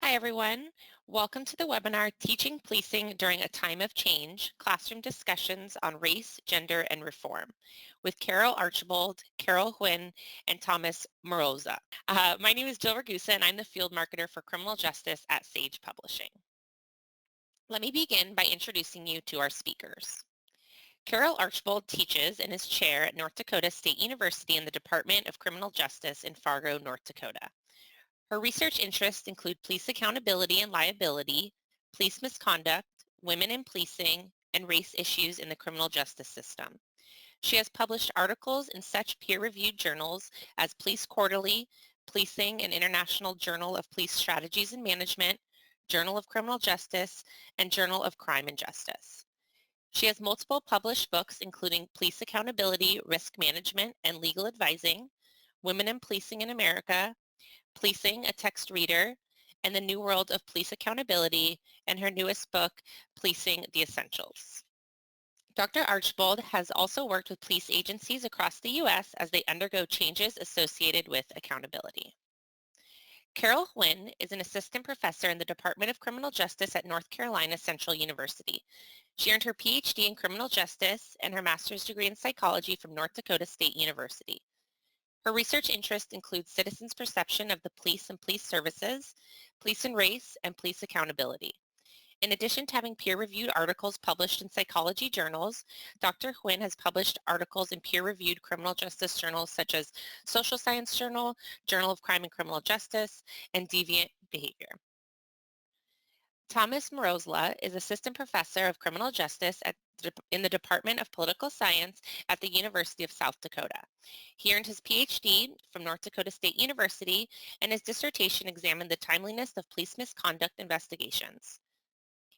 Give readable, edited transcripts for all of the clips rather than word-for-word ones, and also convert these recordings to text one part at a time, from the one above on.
Hi everyone. Welcome to the webinar Teaching Policing During a Time of Change, Classroom Discussions on Race, Gender, and Reform with Carol Archbold, Carol Huynh, and Thomas Moroza. My name is Jill Ragusa and I'm the Field Marketer for Criminal Justice at Sage Publishing. Let me begin by introducing you to our speakers. Carol Archbold teaches and is chair at North Dakota State University in the Department of Criminal Justice in Fargo, North Dakota. Her research interests include police accountability and liability, police misconduct, women in policing, and race issues in the criminal justice system. She has published articles in such peer-reviewed journals as Police Quarterly, Policing and International Journal of Police Strategies and Management, Journal of Criminal Justice, and Journal of Crime and Justice. She has multiple published books including Police Accountability, Risk Management, and Legal Advising, Women in Policing in America, Policing, a Text Reader, and the New World of Police Accountability, and her newest book, Policing the Essentials. Dr. Archbold has also worked with police agencies across the U.S. as they undergo changes associated with accountability. Carol Huynh is an assistant professor in the Department of Criminal Justice at North Carolina Central University. She earned her PhD in criminal justice and her master's degree in psychology from North Dakota State University. Her research interests include citizens' perception of the police and police services, police and race, and police accountability. In addition to having peer-reviewed articles published in psychology journals, Dr. Huynh has published articles in peer-reviewed criminal justice journals such as Social Science Journal, Journal of Crime and Criminal Justice, and Deviant Behavior. Thomas Moroza is assistant professor of criminal justice in the Department of Political Science at the University of South Dakota. He earned his PhD from North Dakota State University, and his dissertation examined the timeliness of police misconduct investigations.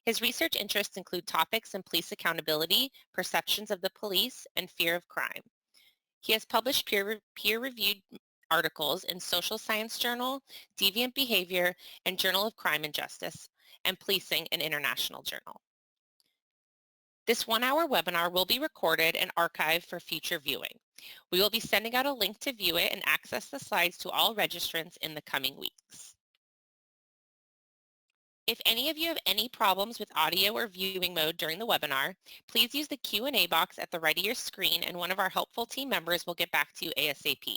His research interests include topics in police accountability, perceptions of the police, and fear of crime. He has published peer-reviewed articles in Social Science Journal, Deviant Behavior, and Journal of Crime and Justice, and Policing, an international journal. This one-hour webinar will be recorded and archived for future viewing. We will be sending out a link to view it and access the slides to all registrants in the coming weeks. If any of you have any problems with audio or viewing mode during the webinar, please use the Q&A box at the right of your screen and one of our helpful team members will get back to you ASAP.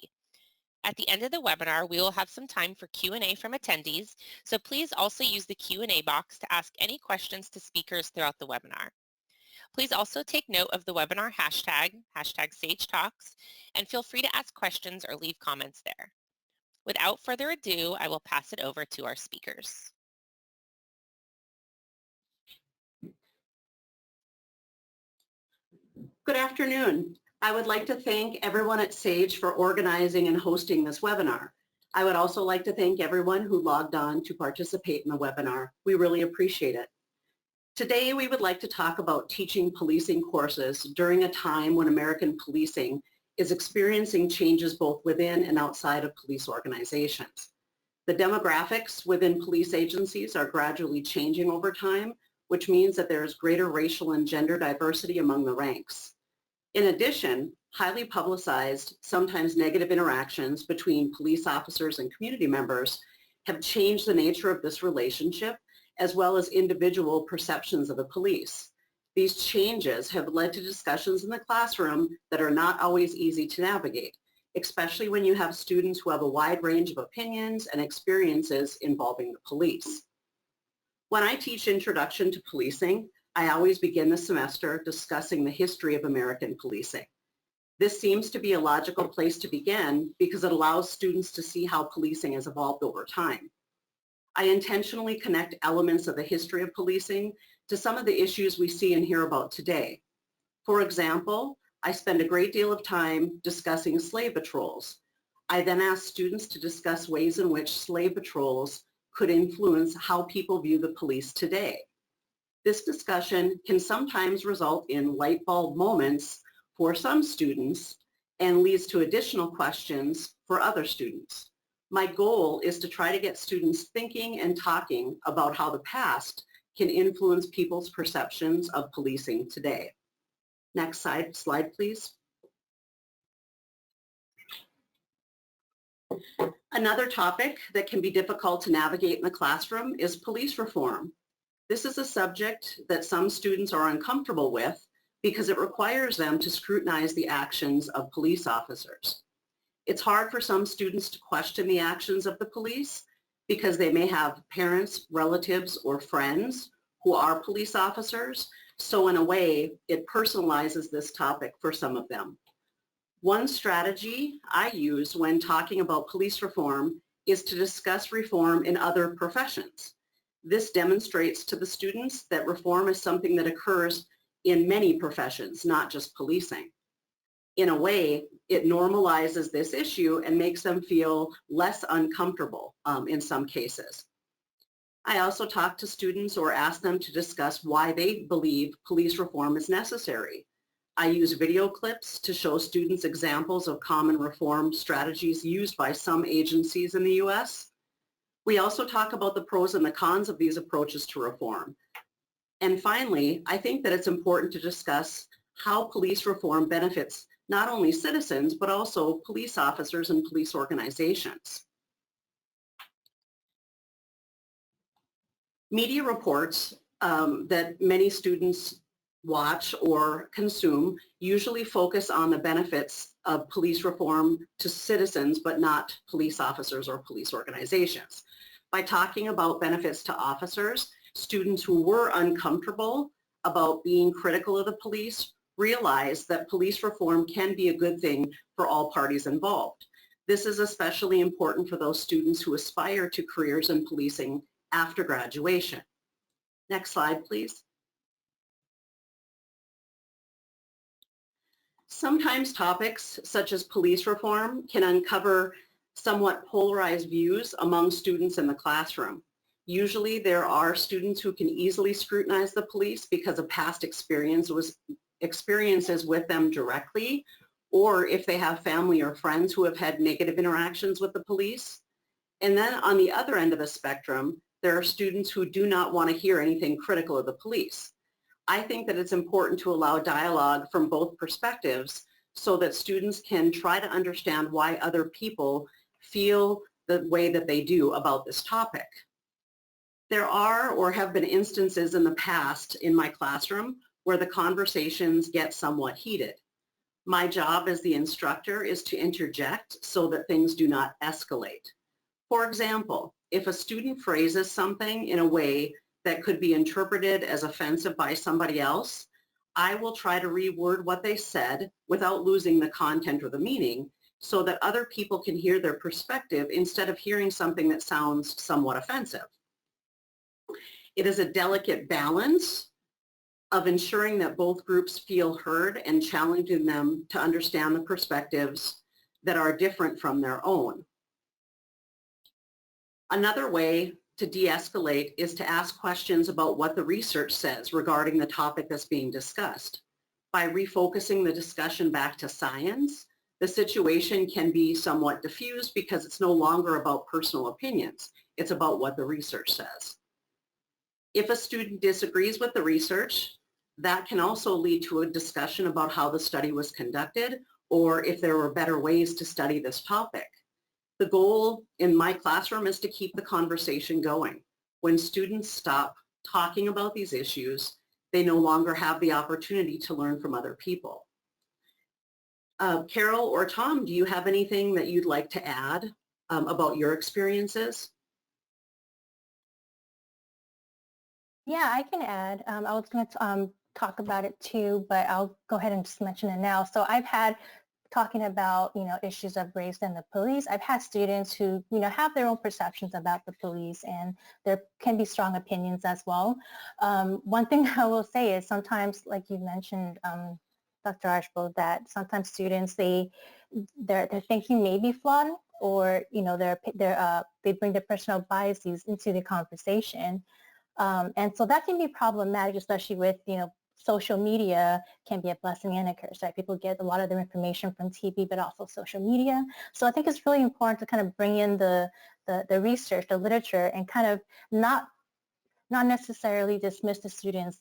At the end of the webinar, we will have some time for Q&A from attendees, so please also use the Q&A box to ask any questions to speakers throughout the webinar. Please also take note of the webinar hashtag #SageTalks, and feel free to ask questions or leave comments there. Without further ado, I will pass it over to our speakers. Good afternoon. I would like to thank everyone at SAGE for organizing and hosting this webinar. I would also like to thank everyone who logged on to participate in the webinar. We really appreciate it. Today, we would like to talk about teaching policing courses during a time when American policing is experiencing changes both within and outside of police organizations. The demographics within police agencies are gradually changing over time, which means that there is greater racial and gender diversity among the ranks. In addition, highly publicized, sometimes negative interactions between police officers and community members have changed the nature of this relationship, as well as individual perceptions of the police. These changes have led to discussions in the classroom that are not always easy to navigate, especially when you have students who have a wide range of opinions and experiences involving the police. When I teach Introduction to Policing, I always begin the semester discussing the history of American policing. This seems to be a logical place to begin because it allows students to see how policing has evolved over time. I intentionally connect elements of the history of policing to some of the issues we see and hear about today. For example, I spend a great deal of time discussing slave patrols. I then ask students to discuss ways in which slave patrols could influence how people view the police today. This discussion can sometimes result in light bulb moments for some students and leads to additional questions for other students. My goal is to try to get students thinking and talking about how the past can influence people's perceptions of policing today. Next slide, please. Another topic that can be difficult to navigate in the classroom is police reform. This is a subject that some students are uncomfortable with because it requires them to scrutinize the actions of police officers. It's hard for some students to question the actions of the police because they may have parents, relatives, or friends who are police officers. So in a way, it personalizes this topic for some of them. One strategy I use when talking about police reform is to discuss reform in other professions. This demonstrates to the students that reform is something that occurs in many professions, not just policing. In a way, it normalizes this issue and makes them feel less uncomfortable in some cases. I also talk to students or ask them to discuss why they believe police reform is necessary. I use video clips to show students examples of common reform strategies used by some agencies in the U.S. We also talk about the pros and the cons of these approaches to reform. And finally, I think that it's important to discuss how police reform benefits not only citizens, but also police officers and police organizations. Media reports that many students watch or consume usually focus on the benefits of police reform to citizens, but not police officers or police organizations. By talking about benefits to officers, students who were uncomfortable about being critical of the police realize that police reform can be a good thing for all parties involved. This is especially important for those students who aspire to careers in policing after graduation. Next slide, please. Sometimes topics such as police reform can uncover somewhat polarized views among students in the classroom. Usually there are students who can easily scrutinize the police because of past experiences with them directly, or if they have family or friends who have had negative interactions with the police. And then on the other end of the spectrum, there are students who do not want to hear anything critical of the police. I think that it's important to allow dialogue from both perspectives so that students can try to understand why other people feel the way that they do about this topic. There are or have been instances in the past in my classroom where the conversations get somewhat heated. My job as the instructor is to interject so that things do not escalate. For example, if a student phrases something in a way that could be interpreted as offensive by somebody else, I will try to reword what they said without losing the content or the meaning so that other people can hear their perspective instead of hearing something that sounds somewhat offensive. It is a delicate balance of ensuring that both groups feel heard and challenging them to understand the perspectives that are different from their own. Another way to de-escalate is to ask questions about what the research says regarding the topic that's being discussed. By refocusing the discussion back to science, the situation can be somewhat diffused because it's no longer about personal opinions. It's about what the research says. If a student disagrees with the research, that can also lead to a discussion about how the study was conducted or if there were better ways to study this topic. The goal in my classroom is to keep the conversation going. When students stop talking about these issues, they no longer have the opportunity to learn from other people. Carol or Tom, do you have anything that you'd like to add about your experiences? Yeah, I can add. I was going to talk about it too, but I'll go ahead and just mention it now. So I've had, talking about, issues of race and the police, I've had students who, have their own perceptions about the police, and there can be strong opinions as well. One thing I will say is sometimes, like you mentioned, Dr. Archbold, that sometimes students, their thinking may be flawed, or, they bring their personal biases into the conversation. And so that can be problematic, especially with, social media can be a blessing and a curse, right? People get a lot of their information from TV, but also social media. So I think it's really important to kind of bring in the research, the literature, and kind of not necessarily dismiss the students'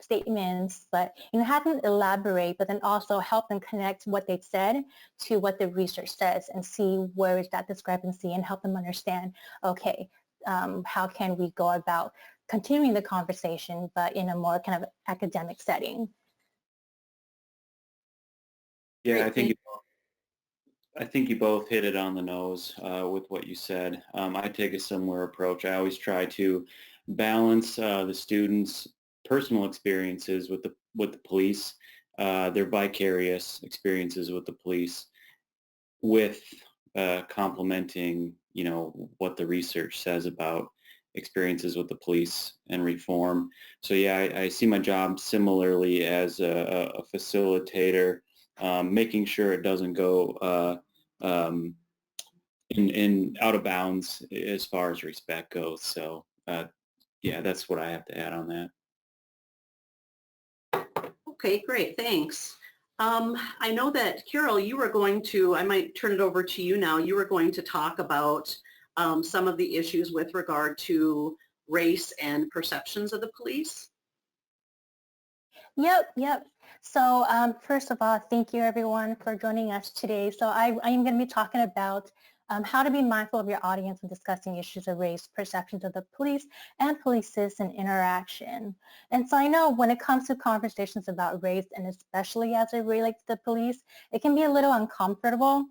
statements, but have them elaborate, but then also help them connect what they said to what the research says and see where is that discrepancy and help them understand, okay, how can we go about continuing the conversation, but in a more kind of academic setting. Yeah, I think you both hit it on the nose with what you said. I take a similar approach. I always try to balance the students' personal experiences with the police, their vicarious experiences with the police, with complementing, what the research says about experiences with the police and reform. So yeah, I see my job similarly as a facilitator, making sure it doesn't go in out of bounds as far as respect goes. So yeah, that's what I have to add on that. Okay, great, thanks. I know that, Carol, you were going to, I might turn it over to you now, you were going to talk about some of the issues with regard to race and perceptions of the police. Yep. So first of all, thank you everyone for joining us today. So I am going to be talking about how to be mindful of your audience when discussing issues of race, perceptions of the police, and police-citizen interaction. And so I know when it comes to conversations about race, and especially as it relates to the police, it can be a little uncomfortable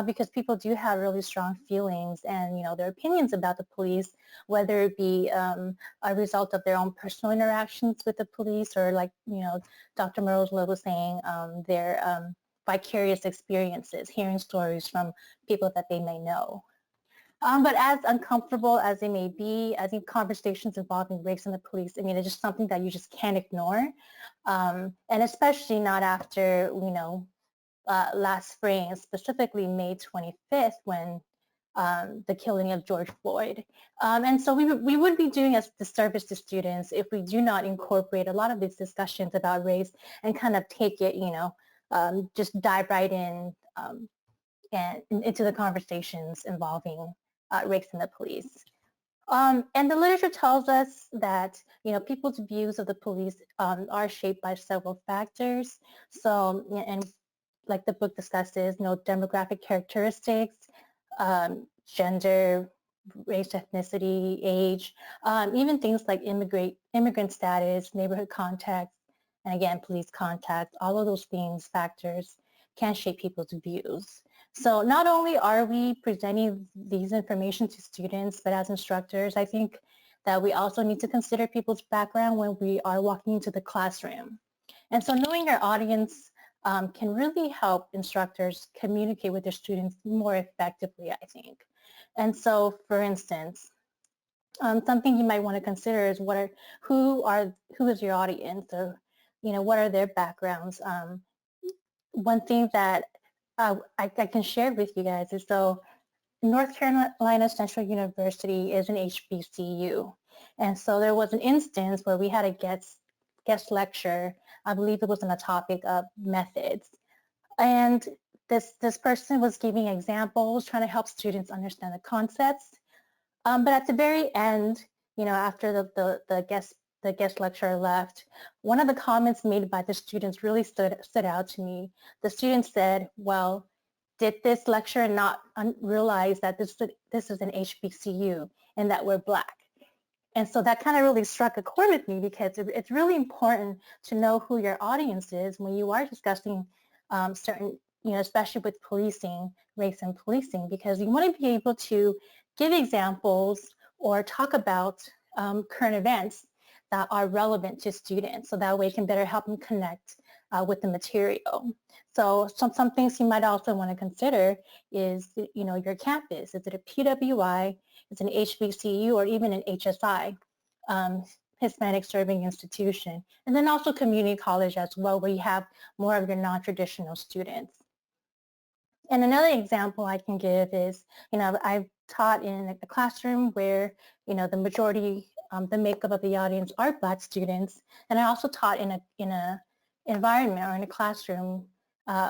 because people do have really strong feelings and, their opinions about the police, whether it be a result of their own personal interactions with the police or like, Dr. Merle's was saying, their vicarious experiences, hearing stories from people that they may know. But as uncomfortable as they may be, I think conversations involving race and the police, it's just something that you just can't ignore. And especially not after, last spring, specifically May 25th, when the killing of George Floyd. And so we would be doing a disservice to students if we do not incorporate a lot of these discussions about race and kind of take it, just dive right in and into the conversations involving race and the police. And the literature tells us that, people's views of the police are shaped by several factors. So, and like the book discusses, demographic characteristics, gender, race, ethnicity, age, even things like immigrant status, neighborhood context, and again, police contact, all of those things, factors, can shape people's views. So not only are we presenting these information to students, but as instructors, I think that we also need to consider people's background when we are walking into the classroom. And so knowing our audience can really help instructors communicate with their students more effectively, I think. And so, for instance, something you might want to consider is who is your audience, or what are their backgrounds. One thing that I can share with you guys is, so North Carolina Central University is an HBCU, and so there was an instance where we had a guest lecture. I believe it was on a topic of methods, and this person was giving examples, trying to help students understand the concepts. But at the very end, after the guest lecturer left, one of the comments made by the students really stood out to me. The student said, well, did this lecturer not realize that this is an HBCU and that we're Black? And so that kind of really struck a chord with me, because it's really important to know who your audience is when you are discussing certain, especially with policing, race and policing, because you want to be able to give examples or talk about current events that are relevant to students, so that way it can better help them connect with the material. So some things you might also want to consider is, your campus. Is it a PWI? Is it an HBCU, or even an HSI, Hispanic Serving Institution? And then also community college as well, where you have more of your non-traditional students. And another example I can give is, I've taught in a classroom where, the majority, the makeup of the audience are Black students. And I also taught in a environment, or in a classroom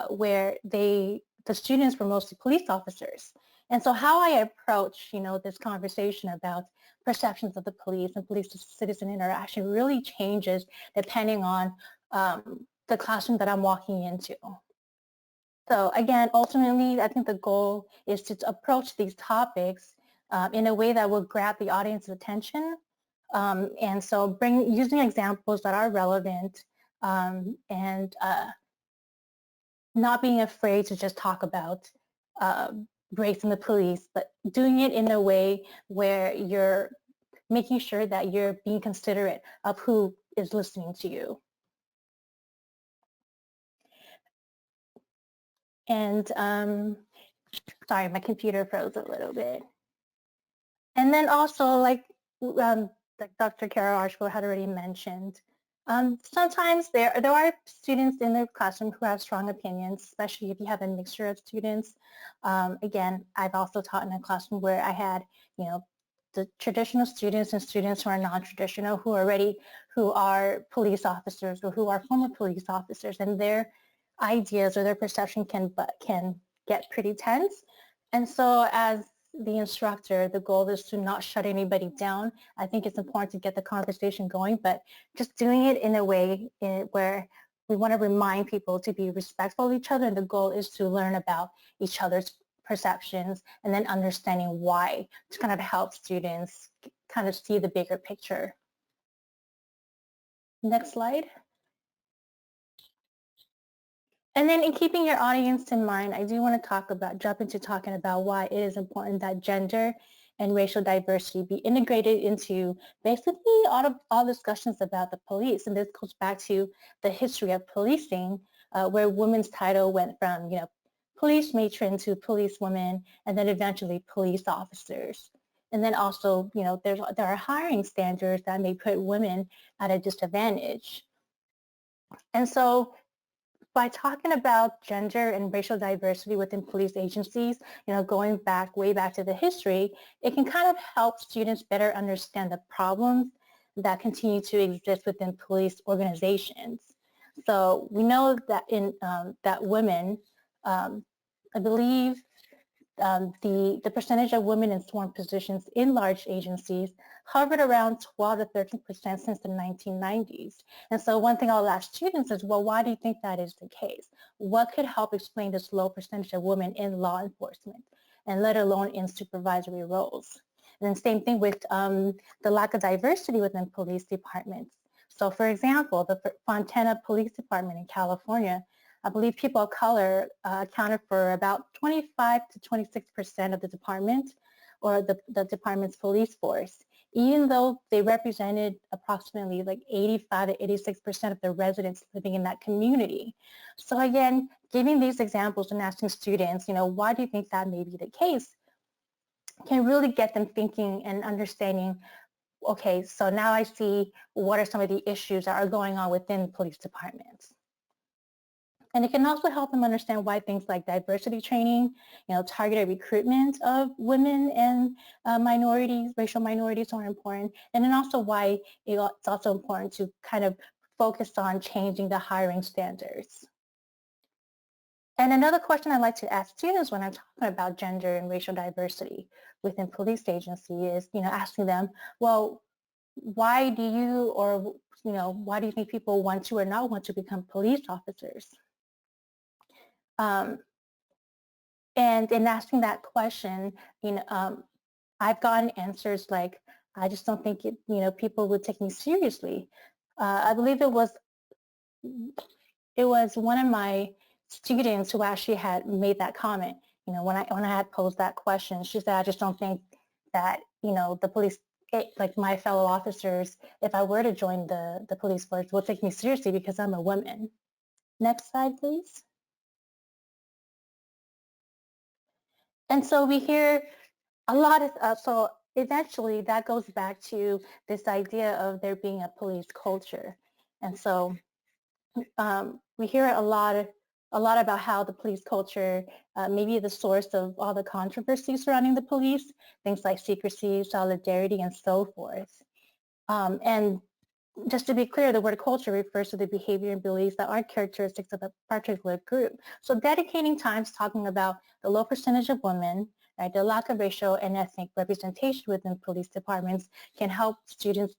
where the students were mostly police officers. And so how I approach, this conversation about perceptions of the police and police-citizen interaction really changes depending on the classroom that I'm walking into. So again, ultimately, I think the goal is to approach these topics in a way that will grab the audience's attention. And so using examples that are relevant and not being afraid to just talk about race in the police, but doing it in a way where you're making sure that you're being considerate of who is listening to you. And sorry, my computer froze a little bit. And then also, like Dr. Carol Archbold had already mentioned, sometimes there are students in the classroom who have strong opinions, especially if you have a mixture of students. Again, I've also taught in a classroom where I had, the traditional students and students who are non-traditional, who are police officers or who are former police officers, and their ideas or their perception can get pretty tense. And so as the instructor, the goal is to not shut anybody down. I think it's important to get the conversation going, but just doing it in a way where we want to remind people to be respectful of each other, and the goal is to learn about each other's perceptions and then understanding why, to kind of help students kind of see the bigger picture. Next slide. And then in keeping your audience in mind, I do want to jump into talking about why it is important that gender and racial diversity be integrated into basically all discussions about the police. And this goes back to the history of policing, where women's title went from, police matron to policewoman, and then eventually police officers. And then also, there are hiring standards that may put women at a disadvantage. And so by talking about gender and racial diversity within police agencies, going way back to the history, it can kind of help students better understand the problems that continue to exist within police organizations. So we know that that women, I believe the percentage of women in sworn positions in large agencies hovered around 12 to 13% since the 1990s. And so one thing I'll ask students is, well, why do you think that is the case? What could help explain this low percentage of women in law enforcement, and let alone in supervisory roles? And then same thing with the lack of diversity within police departments. So for example, the Fontana Police Department in California, I believe people of color accounted for about 25 to 26% of the department, or the department's police force, even though they represented approximately like 85 to 86% of the residents living in that community. So again, giving these examples and asking students, why do you think that may be the case, can really get them thinking and understanding, okay, so now I see what are some of the issues that are going on within police departments. And it can also help them understand why things like diversity training, targeted recruitment of women and racial minorities are important. And then also why it's also important to kind of focus on changing the hiring standards. And another question I like to ask students when I'm talking about gender and racial diversity within police agency is, asking them, well, why do you think people want to or not want to become police officers? And in asking that question, I've gotten answers like, I just don't think people would take me seriously. I believe it was one of my students who actually had made that comment. When I had posed that question, she said, I just don't think that the police, like my fellow officers, if I were to join the police force, will take me seriously because I'm a woman. Next slide, please. And so we hear a lot of, so eventually that goes back to this idea of there being a police culture. And so we hear a lot about how the police culture may be the source of all the controversy surrounding the police, things like secrecy, solidarity, and so forth. And just to be clear, the word culture refers to the behavior and beliefs that are characteristics of a particular group. So dedicating time to talking about the low percentage of women, right? The lack of racial and ethnic representation within police departments can help students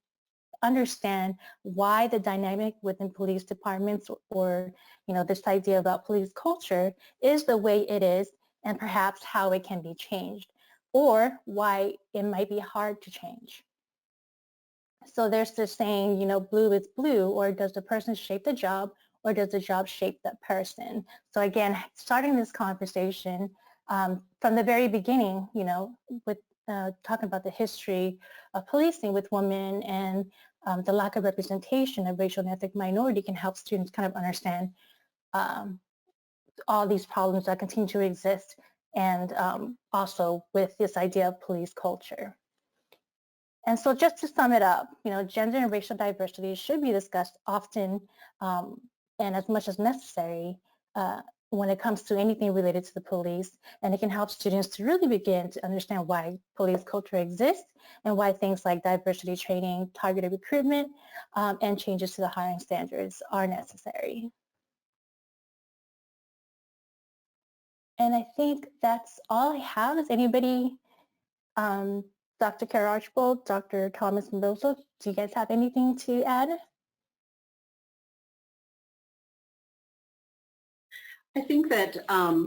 understand why the dynamic within police departments or, this idea about police culture is the way it is, and perhaps how it can be changed, or why it might be hard to change. So there's this saying, blue is blue, or does the person shape the job, or does the job shape the person? So again, starting this conversation from the very beginning, with talking about the history of policing with women and the lack of representation of racial and ethnic minority can help students kind of understand all these problems that continue to exist, and also with this idea of police culture. And so just to sum it up, gender and racial diversity should be discussed often and as much as necessary when it comes to anything related to the police. And it can help students to really begin to understand why police culture exists and why things like diversity training, targeted recruitment, and changes to the hiring standards are necessary. And I think that's all I have. Is anybody, Dr. Carol Archbold, Dr. Thomas Mendoza, do you guys have anything to add? I think that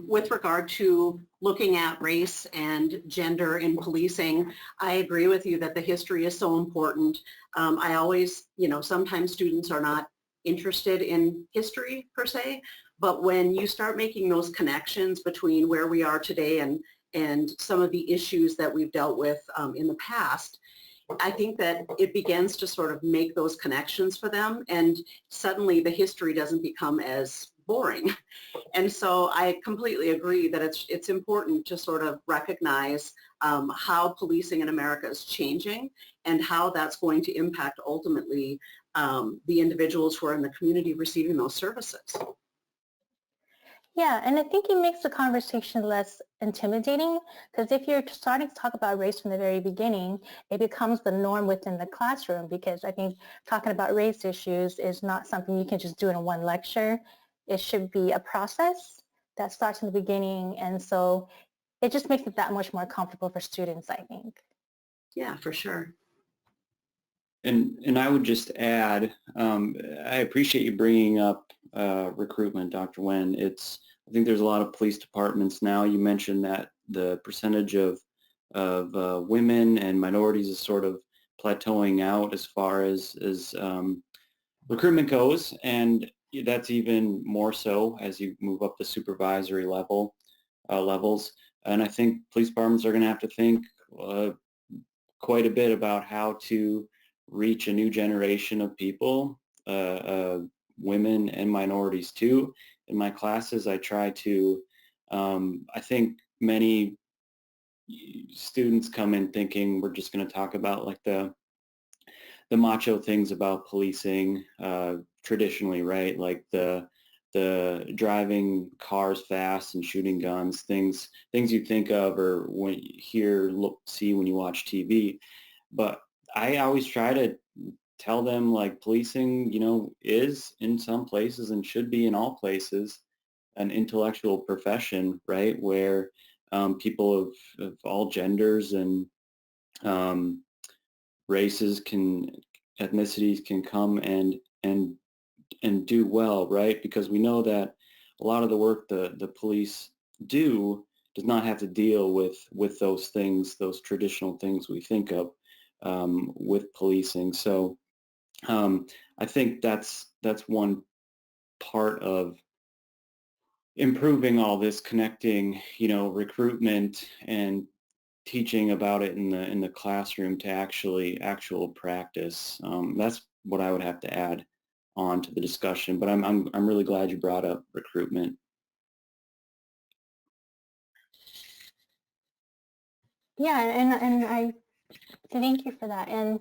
with regard to looking at race and gender in policing, I agree with you that the history is so important. I always, sometimes students are not interested in history per se, but when you start making those connections between where we are today and some of the issues that we've dealt with in the past, I think that it begins to sort of make those connections for them, and suddenly the history doesn't become as boring. And so I completely agree that it's important to sort of recognize how policing in America is changing and how that's going to impact ultimately the individuals who are in the community receiving those services. Yeah, and I think it makes the conversation less intimidating, because if you're starting to talk about race from the very beginning, it becomes the norm within the classroom, because I think talking about race issues is not something you can just do in one lecture. It should be a process that starts in the beginning, and so it just makes it that much more comfortable for students, I think. Yeah, for sure. And I would just add, I appreciate you bringing up recruitment, Dr. Wen. I think there's a lot of police departments now. You mentioned that the percentage of women and minorities is sort of plateauing out as far as recruitment goes, and that's even more so as you move up the supervisory levels. And I think police departments are going to have to think quite a bit about how to reach a new generation of people, women and minorities too. In my classes, I try to, I think many students come in thinking we're just going to talk about like the macho things about policing traditionally, right? Like the driving cars fast and shooting guns, things you think of or when you hear, see when you watch TV. But I always try to tell them like policing, is in some places and should be in all places an intellectual profession, right? Where people of all genders and races ethnicities can come and do well, right? Because we know that a lot of the work the police do does not have to deal with those things, those traditional things we think of with policing. So I think that's one part of improving all this, connecting, recruitment and teaching about it in the classroom to actual practice. That's what I would have to add on to the discussion. But I'm really glad you brought up recruitment. Yeah, and I thank you for that. And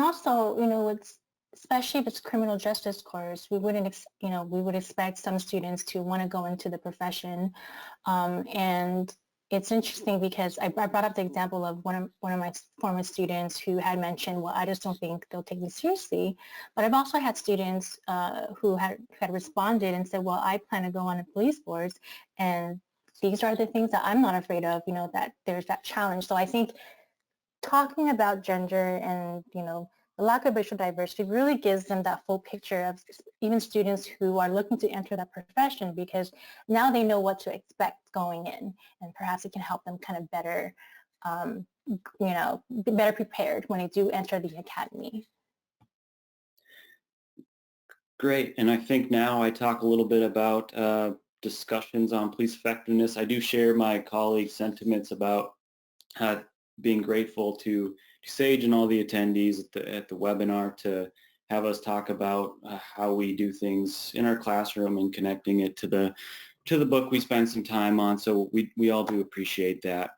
also, it's especially if it's criminal justice course, we wouldn't, we would expect some students to want to go into the profession. And it's interesting because I brought up the example of one of my former students who had mentioned, well, I just don't think they'll take me seriously. But I've also had students who had responded and said, well, I plan to go on a police force, and these are the things that I'm not afraid of, that there's that challenge. So I think talking about gender and, the lack of racial diversity really gives them that full picture of even students who are looking to enter that profession, because now they know what to expect going in, and perhaps it can help them kind of better, be better prepared when they do enter the academy. Great. And I think now I talk a little bit about discussions on police effectiveness. I do share my colleagues' sentiments about being grateful to Sage and all the attendees at the webinar to have us talk about how we do things in our classroom and connecting it to the book we spent some time on. So we all do appreciate that.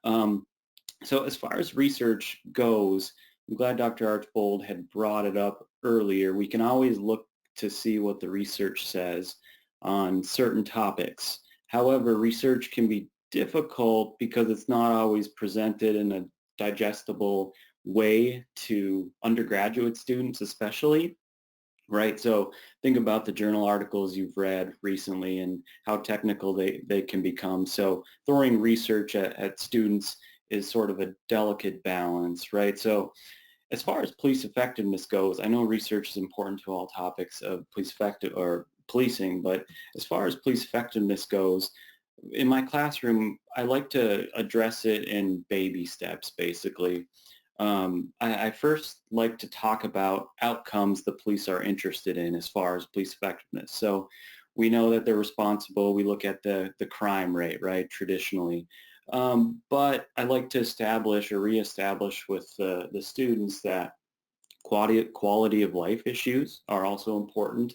So as far as research goes, I'm glad Dr. Archbold had brought it up earlier. We can always look to see what the research says on certain topics. However, research can be difficult because it's not always presented in a digestible way to undergraduate students especially, right? So think about the journal articles you've read recently and how technical they can become. So throwing research at students is sort of a delicate balance, right? So as far as police effectiveness goes, I know research is important to all topics of policing, but as far as police effectiveness goes, in my classroom, I like to address it in baby steps, basically. I first like to talk about outcomes the police are interested in as far as police effectiveness. So we know that they're responsible. We look at the crime rate, right, traditionally. But I like to establish or reestablish with the students that quality of life issues are also important.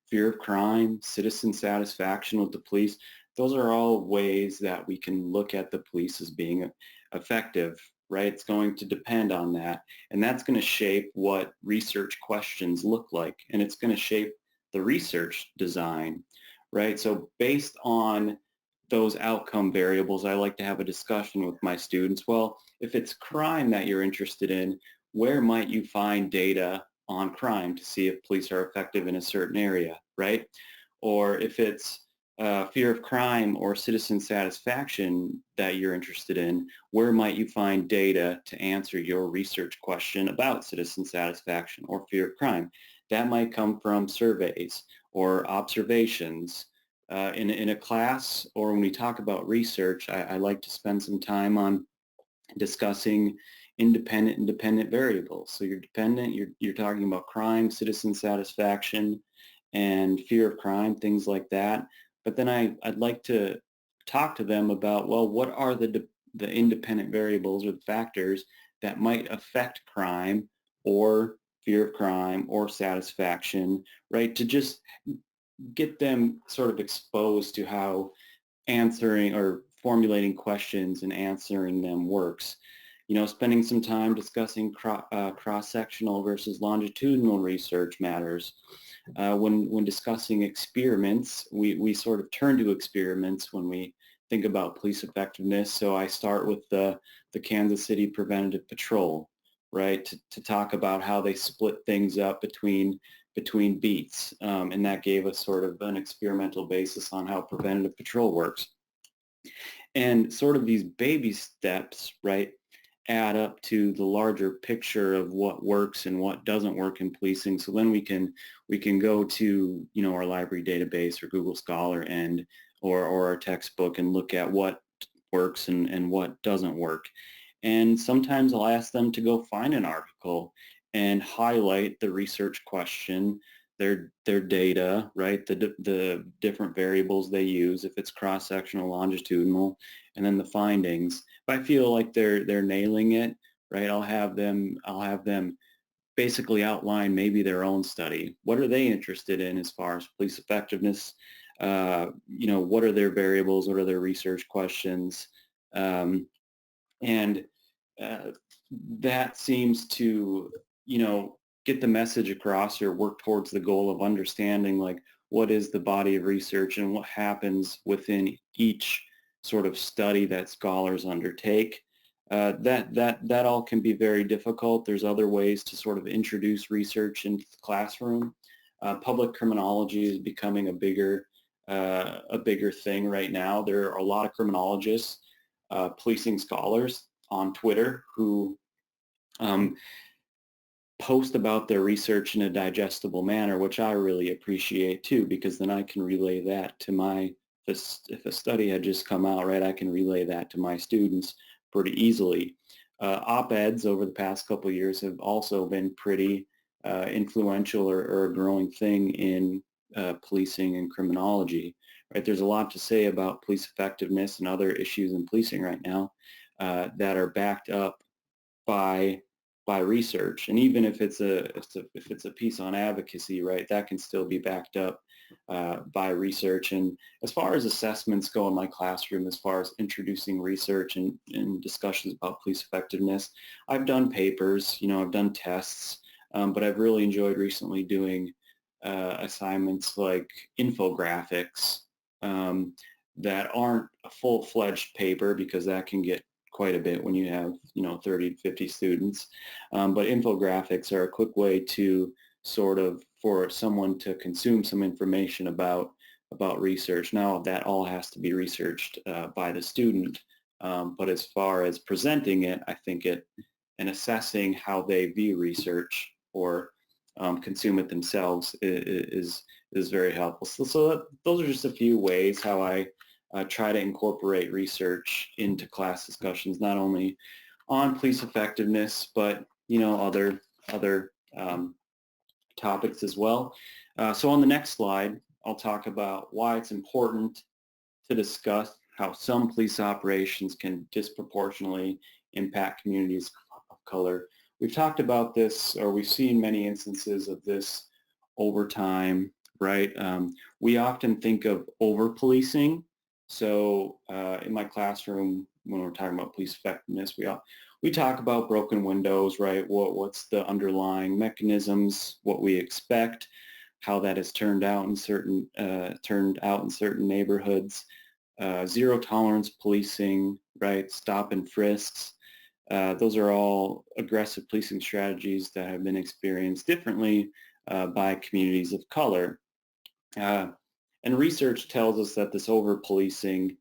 Fear of crime, citizen satisfaction with the police, those are all ways that we can look at the police as being effective, right? It's going to depend on that. And that's going to shape what research questions look like. And it's going to shape the research design, right? So based on those outcome variables, I like to have a discussion with my students. Well, if it's crime that you're interested in, where might you find data on crime to see if police are effective in a certain area, right? Or if it's fear of crime or citizen satisfaction that you're interested in, where might you find data to answer your research question about citizen satisfaction or fear of crime? That might come from surveys or observations. In a class or when we talk about research, I like to spend some time on discussing independent and dependent variables. So you're dependent, you're talking about crime, citizen satisfaction, and fear of crime, things like that. But then I'd like to talk to them about, well, what are the independent variables or the factors that might affect crime or fear of crime or satisfaction, right? To just get them sort of exposed to how answering or formulating questions and answering them works. Spending some time discussing cross-sectional versus longitudinal research matters. When discussing experiments, we sort of turn to experiments when we think about police effectiveness. So I start with the Kansas City Preventative Patrol, right, to talk about how they split things up between beats, and that gave us sort of an experimental basis on how preventative patrol works. And sort of these baby steps, right, add up to the larger picture of what works and what doesn't work in policing. So then we can go to, our library database or Google Scholar and or our textbook and look at what works and what doesn't work. And sometimes I'll ask them to go find an article and highlight the research question, their data, right, the different variables they use, if it's cross-sectional, longitudinal, and then the findings. If I feel like they're nailing it, right, I'll have them basically outline maybe their own study. What are they interested in as far as police effectiveness? What are their variables? What are their research questions? And that seems to, get the message across or work towards the goal of understanding like what is the body of research and what happens within each sort of study that scholars undertake. That all can be very difficult. There's other ways to sort of introduce research into the classroom. Public criminology is becoming a bigger a bigger thing right now. There are a lot of criminologists, policing scholars on Twitter who post about their research in a digestible manner, which I really appreciate too, because then I can relay that to my, if a study had just come out, right, I can relay that to my students pretty easily. Op-eds over the past couple of years have also been pretty influential or a growing thing in policing and criminology. Right, there's a lot to say about police effectiveness and other issues in policing right now that are backed up by research, and even if it's a piece on advocacy, right, that can still be backed up by research. And as far as assessments go in my classroom, as far as introducing research and discussions about police effectiveness, I've done papers, I've done tests, but I've really enjoyed recently doing assignments like infographics that aren't a full-fledged paper, because that can get quite a bit when you have 30 to 50 students, but infographics are a quick way to sort of for someone to consume some information about research. Now that all has to be researched by the student, but as far as presenting it, I think and assessing how they view research or consume it themselves is very helpful. So those are just a few ways how I try to incorporate research into class discussions, not only on police effectiveness, but other topics as well. So on the next slide, I'll talk about why it's important to discuss how some police operations can disproportionately impact communities of color. We've talked about this, or we've seen many instances of this over time, right? We often think of over-policing. So in my classroom, when we're talking about police effectiveness, we talk about broken windows, right? What's the underlying mechanisms, what we expect, how that has turned out in certain neighborhoods, zero tolerance policing, right? Stop and frisks. Those are all aggressive policing strategies that have been experienced differently by communities of color. And research tells us that this over-policing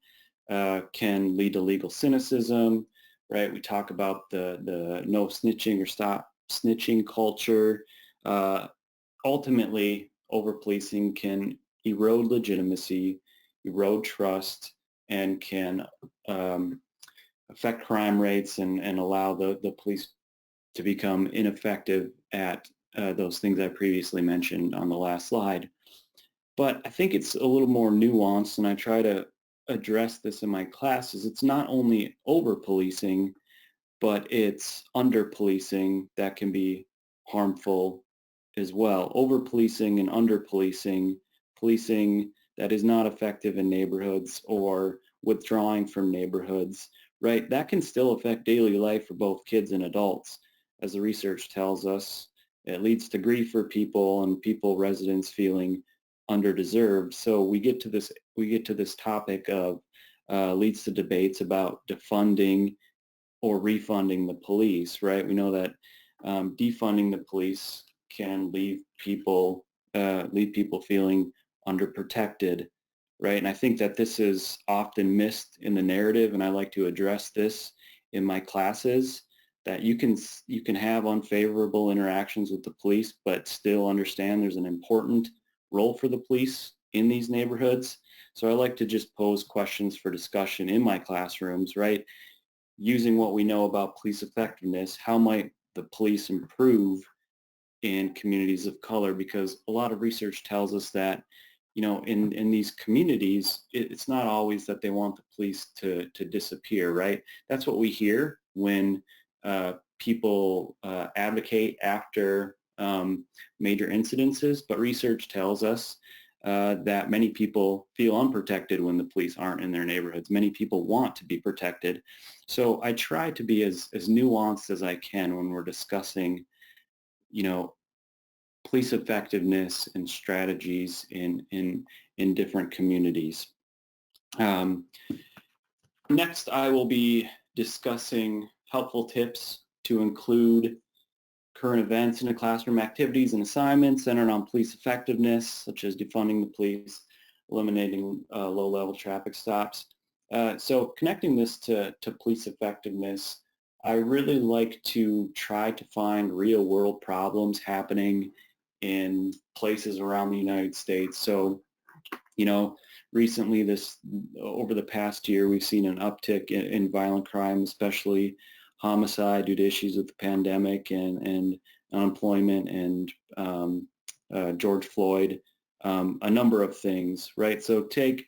can lead to legal cynicism, right? We talk about the no snitching or stop snitching culture. Ultimately, over-policing can erode legitimacy, erode trust, and can affect crime rates and allow the police to become ineffective at those things I previously mentioned on the last slide. But I think it's a little more nuanced, and I try to address this in my classes. It's not only over-policing, but it's under-policing that can be harmful as well. Over-policing and under-policing, policing that is not effective in neighborhoods or withdrawing from neighborhoods, right? That can still affect daily life for both kids and adults. As the research tells us, it leads to grief for people and residents feeling underdeserved. So we get to this topic of leads to debates about defunding or refunding the police, right? We know that defunding the police can leave people feeling underprotected, right? And I think that this is often missed in the narrative, and I like to address this in my classes, that you can have unfavorable interactions with the police, but still understand there's an important role for the police in these neighborhoods. So I like to just pose questions for discussion in my classrooms, right? Using what we know about police effectiveness, how might the police improve in communities of color? Because a lot of research tells us that, in these communities, it's not always that they want the police to disappear, right? That's what we hear when people advocate after major incidences, but research tells us that many people feel unprotected when the police aren't in their neighborhoods. Many people want to be protected. So I try to be as nuanced as I can when we're discussing, police effectiveness and strategies in different communities. Next, I will be discussing helpful tips to include current events into classroom activities and assignments centered on police effectiveness, such as defunding the police. eliminating low-level traffic stops. So connecting this to police effectiveness, I really like to try to find real-world problems happening in places around the United States. So, you know, recently over the past year, we've seen an uptick in violent crime, especially homicide due to issues with the pandemic and unemployment and George Floyd, a number of things, right? So take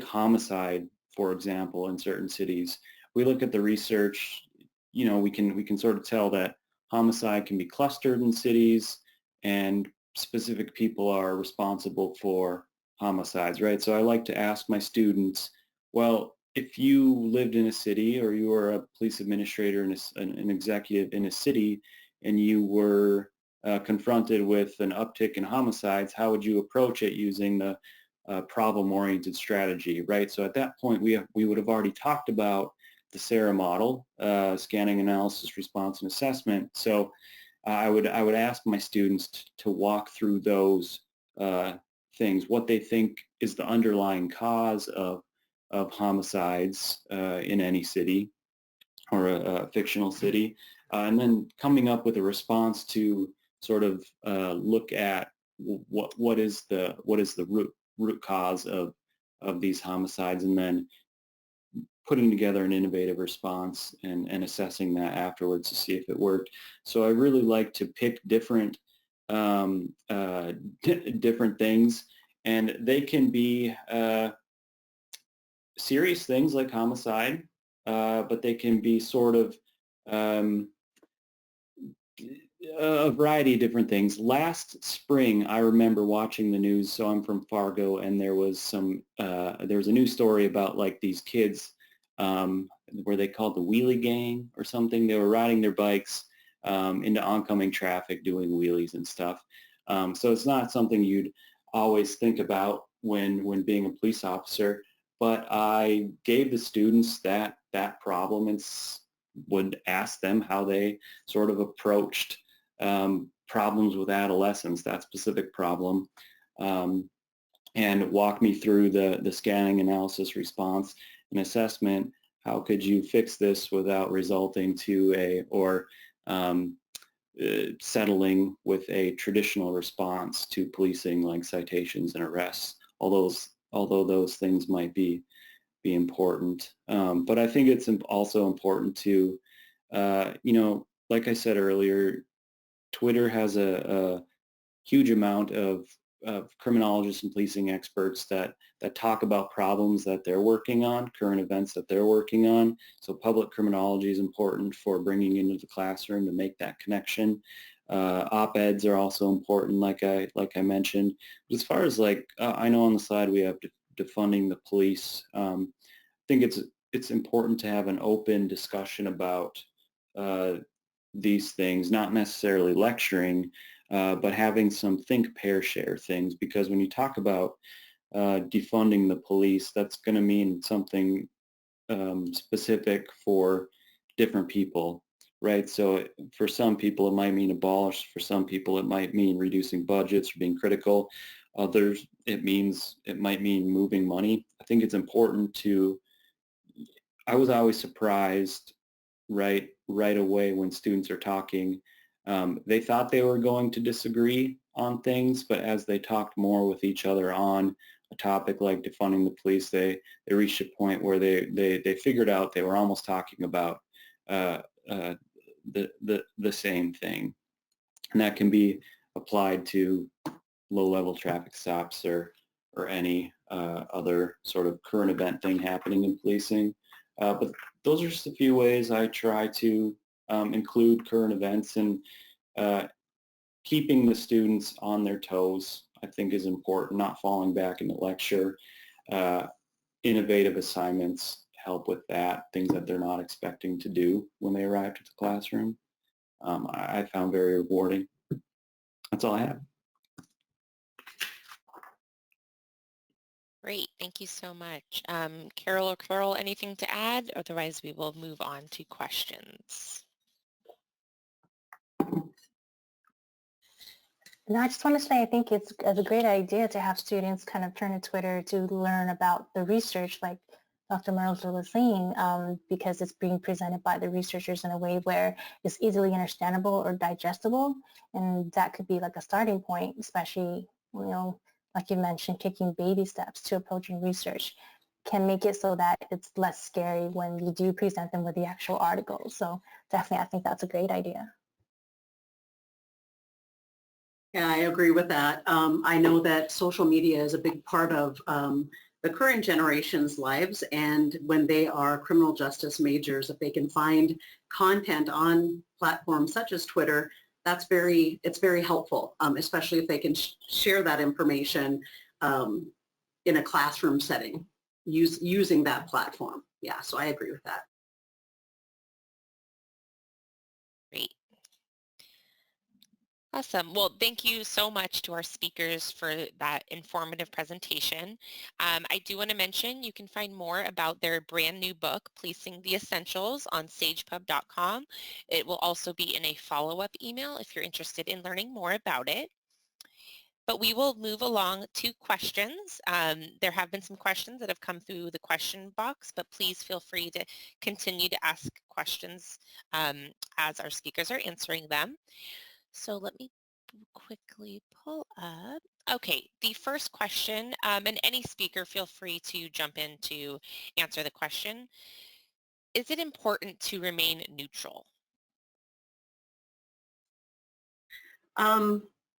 homicide, for example, in certain cities. We look at the research, you know, we can sort of tell that homicide can be clustered in cities and specific people are responsible for homicides, right? So I like to ask my students, well, if you lived in a city or you were a police administrator and an executive in a city and you were confronted with an uptick in homicides, how would you approach it using the problem-oriented strategy, right? So at that point, we would have already talked about the SARA model, scanning, analysis, response, and assessment. So I would ask my students to walk through those things, what they think is the underlying cause of homicides in any city or a fictional city, and then coming up with a response to sort of look at what is the root cause of these homicides, and then putting together an innovative response and assessing that afterwards to see if it worked. So I really like to pick different different things, and they can be serious things like homicide, but they can be sort of a variety of different things. Last spring, I remember watching the news. So I'm from Fargo, and there was a news story about like these kids where they called the wheelie gang or something. They were riding their bikes into oncoming traffic, doing wheelies and stuff. So it's not something you'd always think about when being a police officer. But I gave the students that problem and would ask them how they sort of approached problems with adolescents, that specific problem, and walk me through the scanning, analysis, response, and assessment. How could you fix this without resulting to settling with a traditional response to policing like citations and arrests, although those things might be important. But I think it's also important to, you know, like I said earlier, Twitter has a huge amount of criminologists and policing experts that talk about problems that they're working on, current events that they're working on. So public criminology is important for bringing into the classroom to make that connection. Op-eds are also important, like I mentioned. But as far as like, I know on the slide we have defunding the police. I think it's important to have an open discussion about these things, not necessarily lecturing, but having some think, pair, share things, because when you talk about defunding the police, that's going to mean something specific for different people, right? So for some people it might mean abolish, for some people it might mean reducing budgets or being critical, others it might mean moving money. I think it's important to, I was always surprised right away when students are talking. They thought they were going to disagree on things, but as they talked more with each other on a topic like defunding the police, they reached a point where they figured out they were almost talking about the same thing, and that can be applied to low-level traffic stops or any other sort of current event thing happening in policing. But those are just a few ways I try to include current events, and keeping the students on their toes, I think, is important, not falling back into lecture. Innovative assignments help with that, things that they're not expecting to do when they arrive to the classroom. I found very rewarding. That's all I have. Great, thank you so much. Carol or Carol, anything to add? Otherwise, we will move on to questions. No, I just want to say I think it's a great idea to have students kind of turn to Twitter to learn about the research, like Dr. Mercer was saying, because it's being presented by the researchers in a way where it's easily understandable or digestible, and that could be like a starting point, especially, like you mentioned, taking baby steps to approaching research can make it so that it's less scary when you do present them with the actual articles. So definitely, I think that's a great idea. Yeah, I agree with that. I know that social media is a big part of the current generation's lives, and when they are criminal justice majors, if they can find content on platforms such as Twitter, it's very helpful, especially if they can share that information in a classroom setting using that platform. Yeah, so I agree with that. Great. Awesome. Well, thank you so much to our speakers for that informative presentation. I do want to mention you can find more about their brand new book, Policing the Essentials, on sagepub.com. It will also be in a follow-up email if you're interested in learning more about it. But we will move along to questions. There have been some questions that have come through the question box, but please feel free to continue to ask questions as our speakers are answering them. So let me quickly pull up. Okay, the first question, and any speaker feel free to jump in to answer the question. Is it important to remain neutral?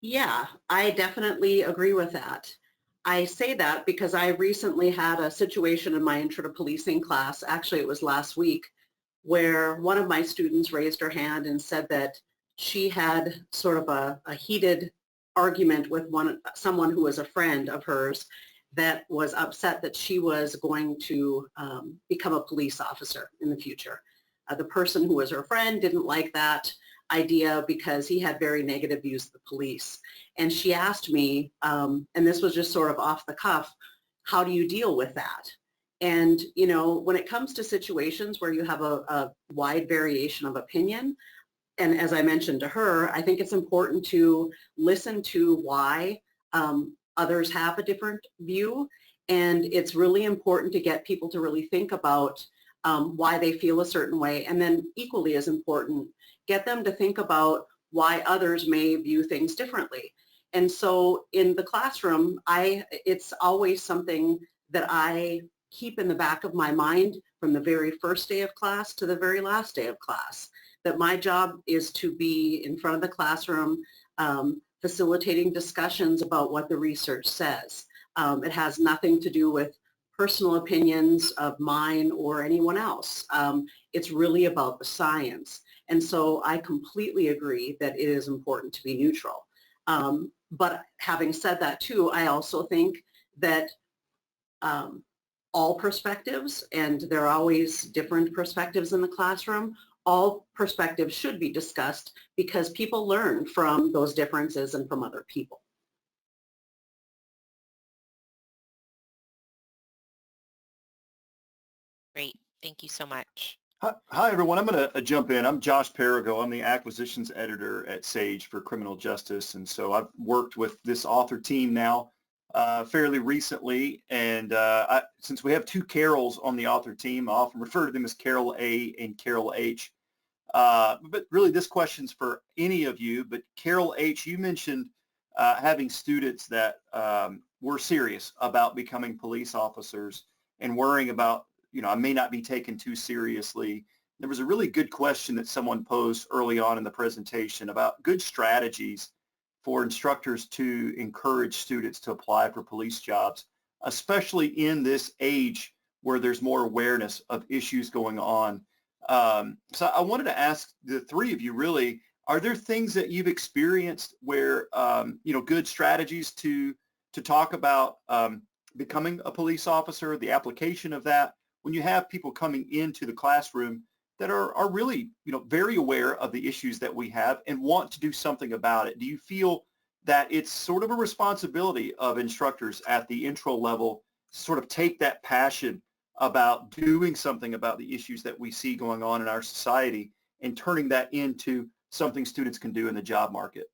Yeah, I definitely agree with that. I say that because I recently had a situation in my Intro to Policing class, actually it was last week, where one of my students raised her hand and said that she had sort of a heated argument with someone who was a friend of hers that was upset that she was going to become a police officer in the future. The person who was her friend didn't like that idea because he had very negative views of the police. And she asked me, and this was just sort of off the cuff, how do you deal with that? And, when it comes to situations where you have a wide variation of opinion, and as I mentioned to her, I think it's important to listen to why others have a different view. And it's really important to get people to really think about why they feel a certain way. And then equally as important, get them to think about why others may view things differently. And so in the classroom, it's always something that I keep in the back of my mind from the very first day of class to the very last day of class, that my job is to be in front of the classroom facilitating discussions about what the research says. It has nothing to do with personal opinions of mine or anyone else. It's really about the science. And so I completely agree that it is important to be neutral. But having said that too, I also think that all perspectives, and there are always different perspectives in the classroom, all perspectives should be discussed because people learn from those differences and from other people. Great. Thank you so much. Hi, everyone. I'm going to jump in. I'm Josh Perigo. I'm the acquisitions editor at Sage for Criminal Justice. And so I've worked with this author team now fairly recently. And since we have two Carols on the author team, I often refer to them as Carol A and Carol H. But really, this question's for any of you. But Carol H., you mentioned having students that were serious about becoming police officers and worrying about, I may not be taken too seriously. There was a really good question that someone posed early on in the presentation about good strategies for instructors to encourage students to apply for police jobs, especially in this age where there's more awareness of issues going on. So I wanted to ask the three of you really, are there things that you've experienced where, good strategies to talk about becoming a police officer, the application of that, when you have people coming into the classroom that are really, very aware of the issues that we have and want to do something about it? Do you feel that it's sort of a responsibility of instructors at the intro level to sort of take that passion about doing something about the issues that we see going on in our society and turning that into something students can do in the job market?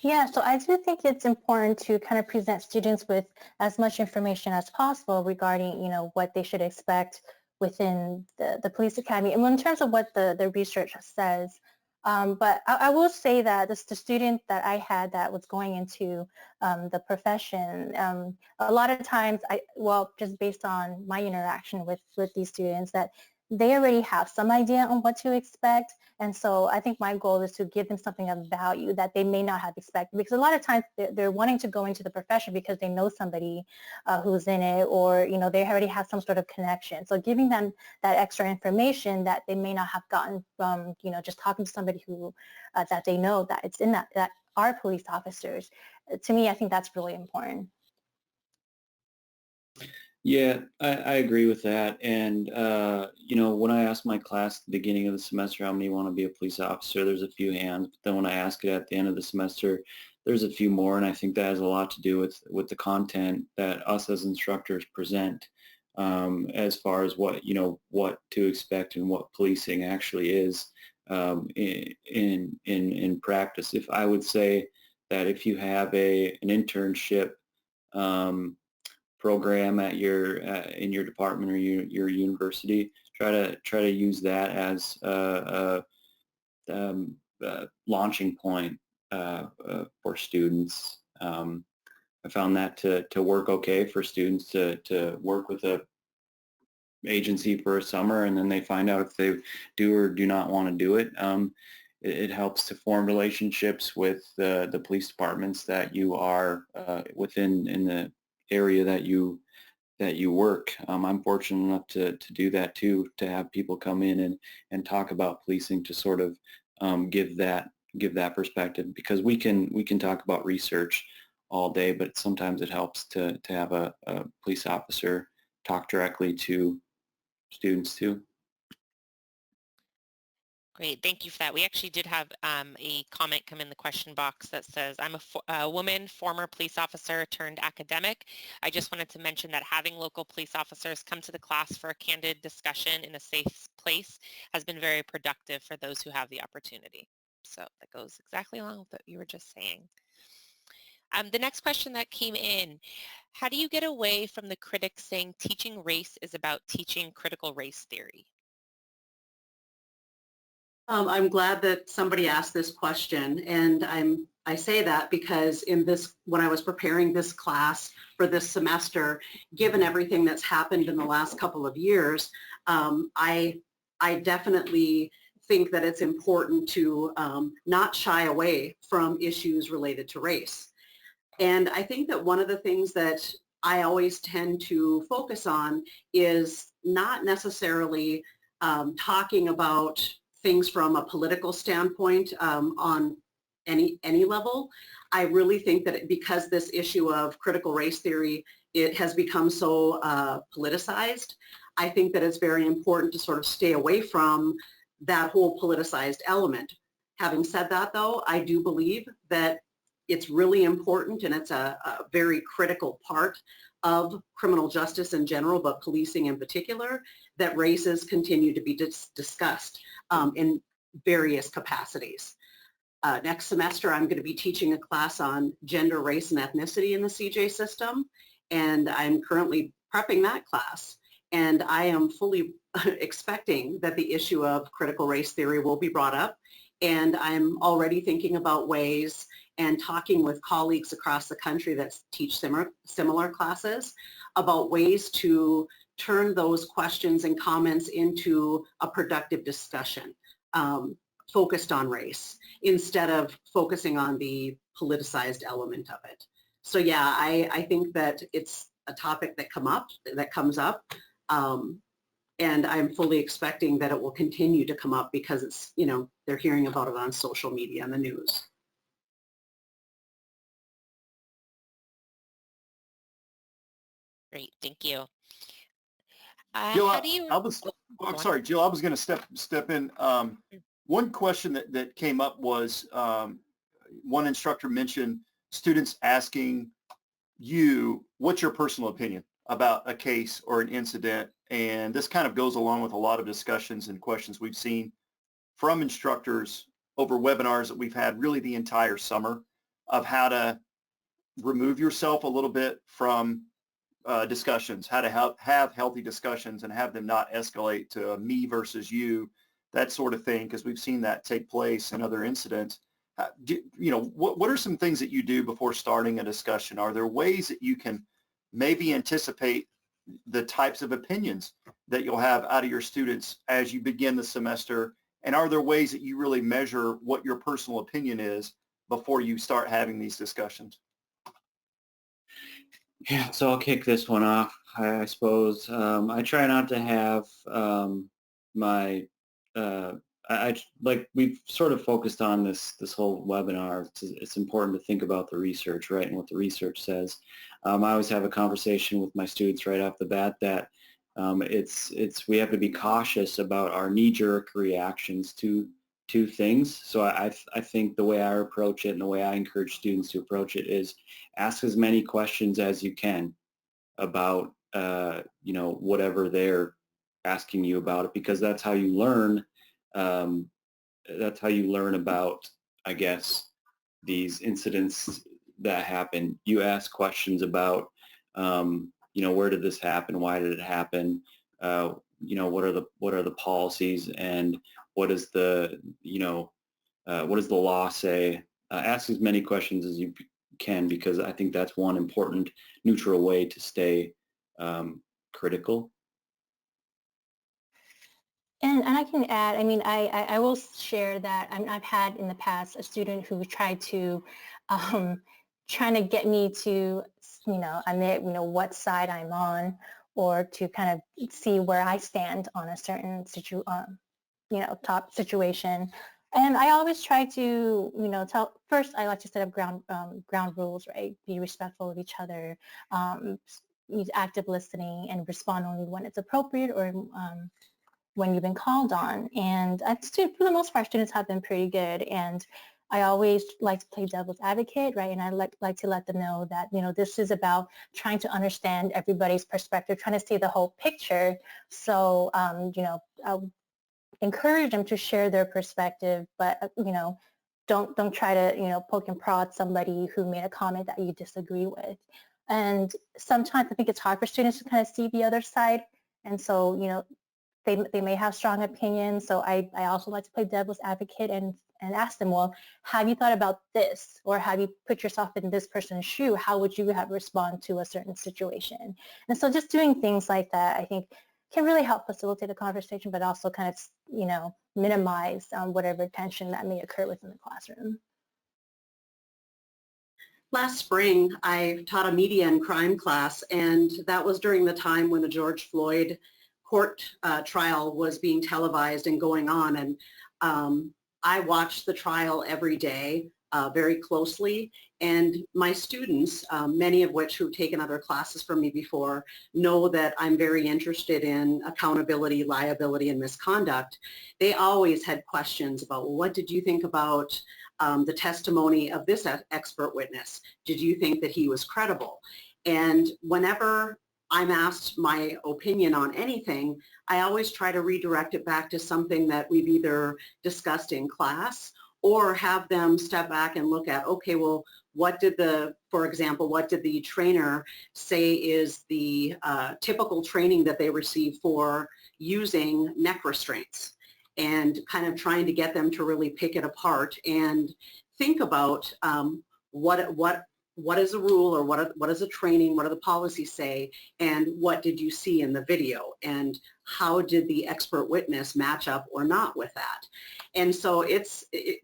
Yeah, so I do think it's important to kind of present students with as much information as possible regarding, what they should expect within the police academy. And in terms of what the research says, but I will say that the student that I had that was going into the profession, a lot of times, just based on my interaction with these students, that they already have some idea on what to expect. And so I think my goal is to give them something of value that they may not have expected, because a lot of times they're wanting to go into the profession because they know somebody who's in it, or, they already have some sort of connection. So giving them that extra information that they may not have gotten from, just talking to somebody who that they know that it's in that are police officers. To me, I think that's really important. Yeah, I agree with that. And, when I ask my class at the beginning of the semester how many want to be a police officer, there's a few hands. But then when I ask it at the end of the semester, there's a few more. And I think that has a lot to do with the content that us as instructors present, as far as what to expect and what policing actually is in practice. If I would say that if you have an internship program at your in your department or your university, try to use that as a launching point for students. I found that to work okay for students to work with a agency for a summer, and then they find out if they do or do not want to do it. It helps to form relationships with the police departments that you are within in the area that you work. I'm fortunate enough to do that too, to have people come in and talk about policing, to sort of give that perspective, because we can talk about research all day, but sometimes it helps to have a police officer talk directly to students too. Great, thank you for that. We actually did have a comment come in the question box that says, I'm a woman, former police officer turned academic. I just wanted to mention that having local police officers come to the class for a candid discussion in a safe place has been very productive for those who have the opportunity. So that goes exactly along with what you were just saying. The next question that came in, how do you get away from the critics saying teaching race is about teaching critical race theory? I'm glad that somebody asked this question, and I say that because when I was preparing this class for this semester, given everything that's happened in the last couple of years, I definitely think that it's important to not shy away from issues related to race. And I think that one of the things that I always tend to focus on is not necessarily talking about things from a political standpoint on any level. I really think that because this issue of critical race theory, it has become so politicized, I think that it's very important to sort of stay away from that whole politicized element. Having said that, though, I do believe that it's really important, and it's a very critical part of criminal justice in general, but policing in particular, that races continue to be discussed in various capacities. Next semester, I'm going to be teaching a class on gender, race, and ethnicity in the CJ system, and I'm currently prepping that class. And I am fully expecting that the issue of critical race theory will be brought up, and I'm already thinking about ways and talking with colleagues across the country that teach similar classes about ways to turn those questions and comments into a productive discussion focused on race instead of focusing on the politicized element of it. So yeah, I think that it's a topic that comes up, and I'm fully expecting that it will continue to come up because it's, they're hearing about it on social media and the news. Great, thank you. Jill, How do you? I'm sorry, Jill. I was going to step in. One question that came up was one instructor mentioned students asking you, what's your personal opinion about a case or an incident? And this kind of goes along with a lot of discussions and questions we've seen from instructors over webinars that we've had really the entire summer. of how to remove yourself a little bit from discussions, how to have healthy discussions and have them not escalate to a me versus you, that sort of thing, because we've seen that take place in other incidents. What are some things that you do before starting a discussion? Are there ways that you can maybe anticipate the types of opinions that you'll have out of your students as you begin the semester? And are there ways that you really measure what your personal opinion is before you start having these discussions? Yeah, so I'll kick this one off, I suppose. I try not to have like we've sort of focused on this whole webinar. It's important to think about the research, right, and what the research says. I always have a conversation with my students right off the bat that we have to be cautious about our knee-jerk reactions to things. So I think the way I approach it and the way I encourage students to approach it is ask as many questions as you can about whatever they're asking you about it, because that's how you learn. That's how you learn about, I guess, these incidents that happen. You ask questions about, where did this happen? Why did it happen? What are the policies, and what is the law say? Ask as many questions as you can, because I think that's one important neutral way to stay critical. And I can add, I mean, I will share that I've had in the past a student who tried to, trying to get me to, admit, what side I'm on, or to kind of see where I stand on a certain top situation. And I always try to, first I like to set up ground rules, right? Be respectful of each other, use active listening, and respond only when it's appropriate or when you've been called on. And for the most part, students have been pretty good. And I always like to play devil's advocate, right? And I like to let them know that, this is about trying to understand everybody's perspective, trying to see the whole picture. So, I'll encourage them to share their perspective, but, don't try to, poke and prod somebody who made a comment that you disagree with. And sometimes I think it's hard for students to kind of see the other side. And so, they may have strong opinions. So I also like to play devil's advocate and ask them, well, have you thought about this? Or have you put yourself in this person's shoe? How would you have responded to a certain situation? And so just doing things like that, I think, can really help facilitate the conversation, but also kind of, minimize whatever tension that may occur within the classroom. Last spring, I taught a media and crime class, and that was during the time when the George Floyd court trial was being televised and going on. And I watched the trial every day very closely. And my students, many of which who've taken other classes from me before, know that I'm very interested in accountability, liability, and misconduct. They always had questions about, well, what did you think about the testimony of this expert witness? Did you think that he was credible? And whenever I'm asked my opinion on anything, I always try to redirect it back to something that we've either discussed in class or have them step back and look at, okay, well, for example, what did the trainer say is the typical training that they receive for using neck restraints? And kind of trying to get them to really pick it apart and think about what is a rule, or what is a training, what do the policies say, and what did you see in the video, and how did the expert witness match up or not with that. And so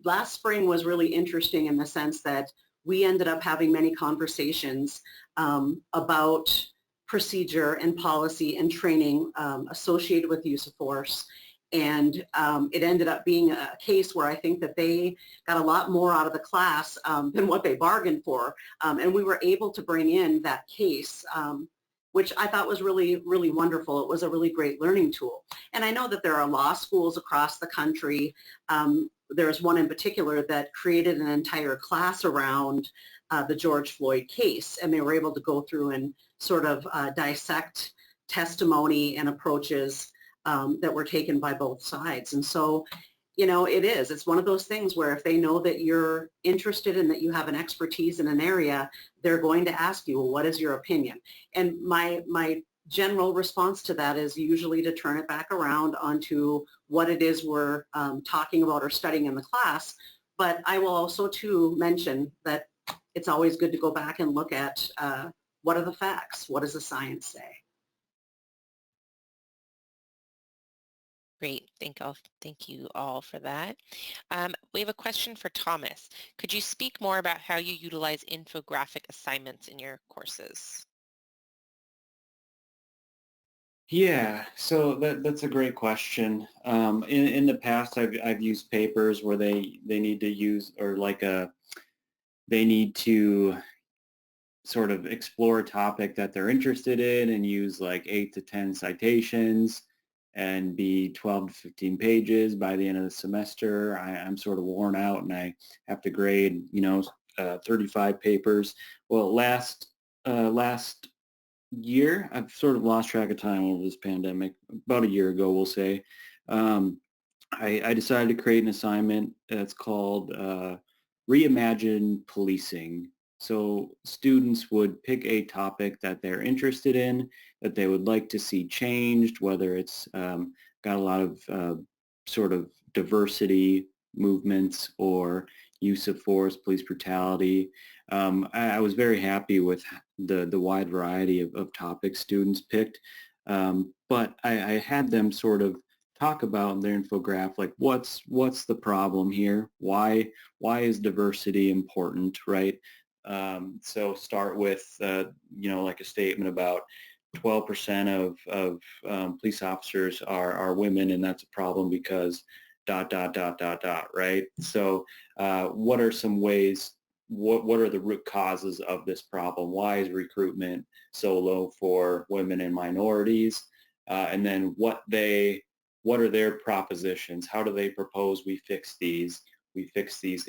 last spring was really interesting in the sense that we ended up having many conversations about procedure and policy and training associated with use of force. And it ended up being a case where I think that they got a lot more out of the class than what they bargained for. And we were able to bring in that case, which I thought was really, really wonderful. It was a really great learning tool. And I know that there are law schools across the country. There's one in particular that created an entire class around the George Floyd case. And they were able to go through and sort of dissect testimony and approaches that were taken by both sides. And so you know, it is. It's one of those things where if they know that you're interested and that you have an expertise in an area, they're going to ask you, well, what is your opinion? And my general response to that is usually to turn it back around onto what it is we're talking about or studying in the class. But I will also too mention that it's always good to go back and look at what are the facts? What does the science say? Great. Thank you all for that. We have a question for Thomas. Could you speak more about how you utilize infographic assignments in your courses? Yeah, so that's a great question. In the past, I've used papers where they need to use, or like they need to sort of explore a topic that they're interested in and use like 8 to 10 citations and be 12 to 15 pages by the end of the semester. I'm sort of worn out and I have to grade, 35 papers. Well, last year, I've sort of lost track of time over this pandemic, about a year ago, we'll say, I decided to create an assignment that's called Reimagine Policing. So students would pick a topic that they're interested in, that they would like to see changed, whether it's got a lot of sort of diversity movements or use of force, police brutality. I was very happy with the wide variety of topics students picked, but I had them sort of talk about in their infographic, like what's the problem here? Why is diversity important, right? So start with like a statement about 12% of police officers are women, and that's a problem because ... right? So what are some ways? What are the root causes of this problem? Why is recruitment so low for women and minorities? And then what are their propositions? How do they propose we fix these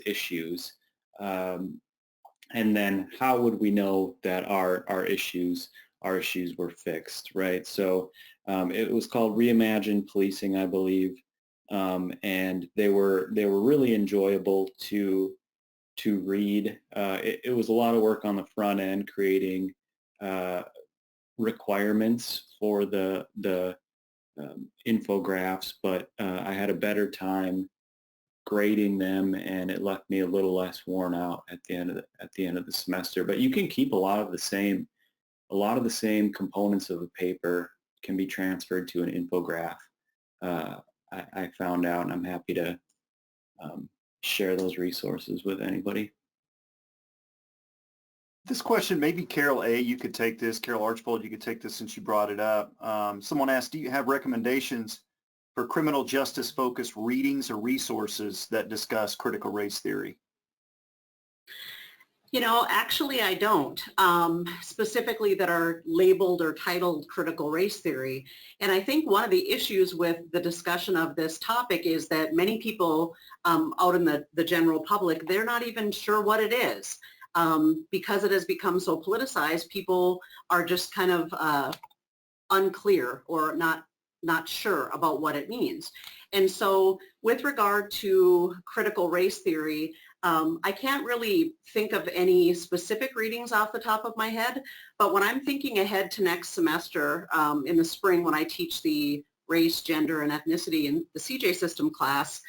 issues? And then how would we know that our issues were fixed, right? So it was called Reimagine Policing, I believe, and they were really enjoyable to read. It was a lot of work on the front end, creating requirements for the infographics, but I had a better time grading them, and it left me a little less worn out at the end of the semester. But you can keep a lot of the same components of a paper can be transferred to an infographic. I found out, and I'm happy to share those resources with anybody. This question, maybe Carol A., you could take this. Carol Archbold, you could take this since you brought it up. Someone asked, do you have recommendations for criminal justice focused readings or resources that discuss critical race theory? You know, actually I don't, specifically that are labeled or titled critical race theory. And I think one of the issues with the discussion of this topic is that many people out in the general public, they're not even sure what it is. Because it has become so politicized, people are just kind of unclear or not sure about what it means. And so with regard to critical race theory, I can't really think of any specific readings off the top of my head, but when I'm thinking ahead to next semester in the spring when I teach the race, gender, and ethnicity in the CJ system class,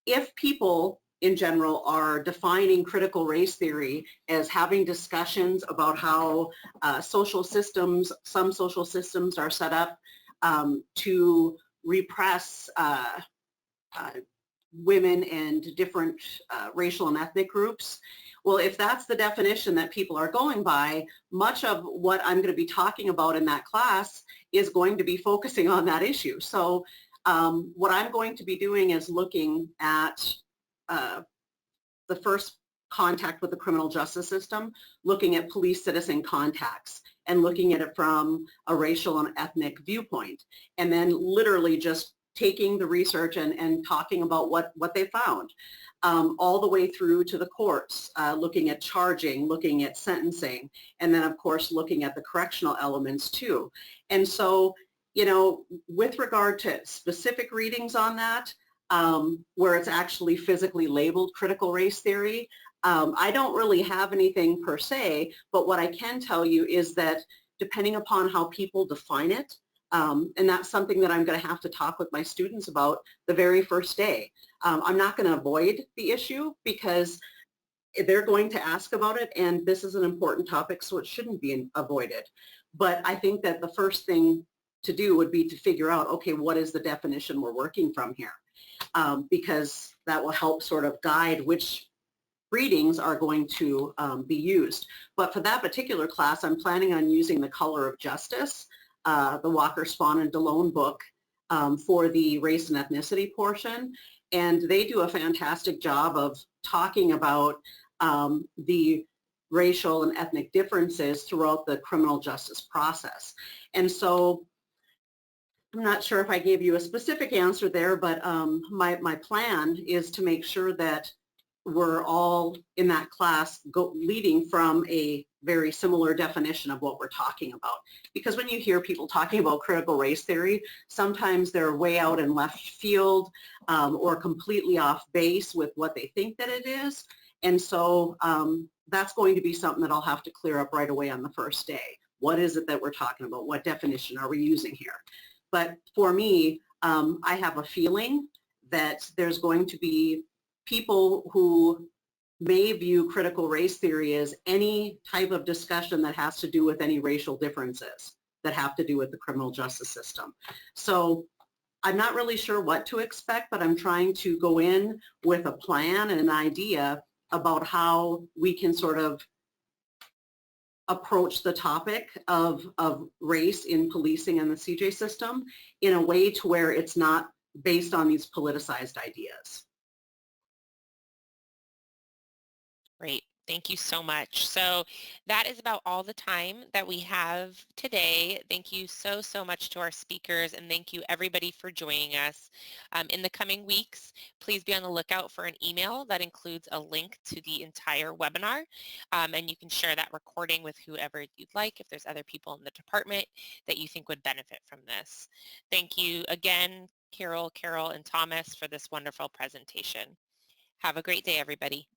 if people in general are defining critical race theory as having discussions about how some social systems are set up to repress women and different racial and ethnic groups. Well, if that's the definition that people are going by, much of what I'm going to be talking about in that class is going to be focusing on that issue. So what I'm going to be doing is looking at the first contact with the criminal justice system, looking at police-citizen contacts and looking at it from a racial and ethnic viewpoint, and then literally just taking the research and talking about what they found, all the way through to the courts, looking at charging, looking at sentencing, and then of course looking at the correctional elements too. And so, you know, with regard to specific readings on that, where it's actually physically labeled critical race theory. I don't really have anything per se, but what I can tell you is that depending upon how people define it, and that's something that I'm going to have to talk with my students about the very first day. I'm not going to avoid the issue because they're going to ask about it, and this is an important topic, so it shouldn't be avoided. But I think that the first thing to do would be to figure out, okay, what is the definition we're working from here? Because that will help sort of guide which readings are going to be used. But for that particular class, I'm planning on using The Color of Justice, the Walker, Spawn, and DeLone book for the race and ethnicity portion. And they do a fantastic job of talking about the racial and ethnic differences throughout the criminal justice process. And so I'm not sure if I gave you a specific answer there, but my plan is to make sure that we're all in that class leading from a very similar definition of what we're talking about. Because when you hear people talking about critical race theory, sometimes they're way out in left field or completely off base with what they think that it is. And so that's going to be something that I'll have to clear up right away on the first day. What is it that we're talking about? What definition are we using here? But for me, I have a feeling that there's going to be people who may view critical race theory as any type of discussion that has to do with any racial differences that have to do with the criminal justice system. So I'm not really sure what to expect, but I'm trying to go in with a plan and an idea about how we can sort of approach the topic of race in policing and the CJ system in a way to where it's not based on these politicized ideas. Great. Thank you so much. So that is about all the time that we have today. Thank you so, so much to our speakers, and thank you everybody for joining us. In the coming weeks, please be on the lookout for an email that includes a link to the entire webinar, and you can share that recording with whoever you'd like if there's other people in the department that you think would benefit from this. Thank you again, Carol, and Thomas, for this wonderful presentation. Have a great day, everybody.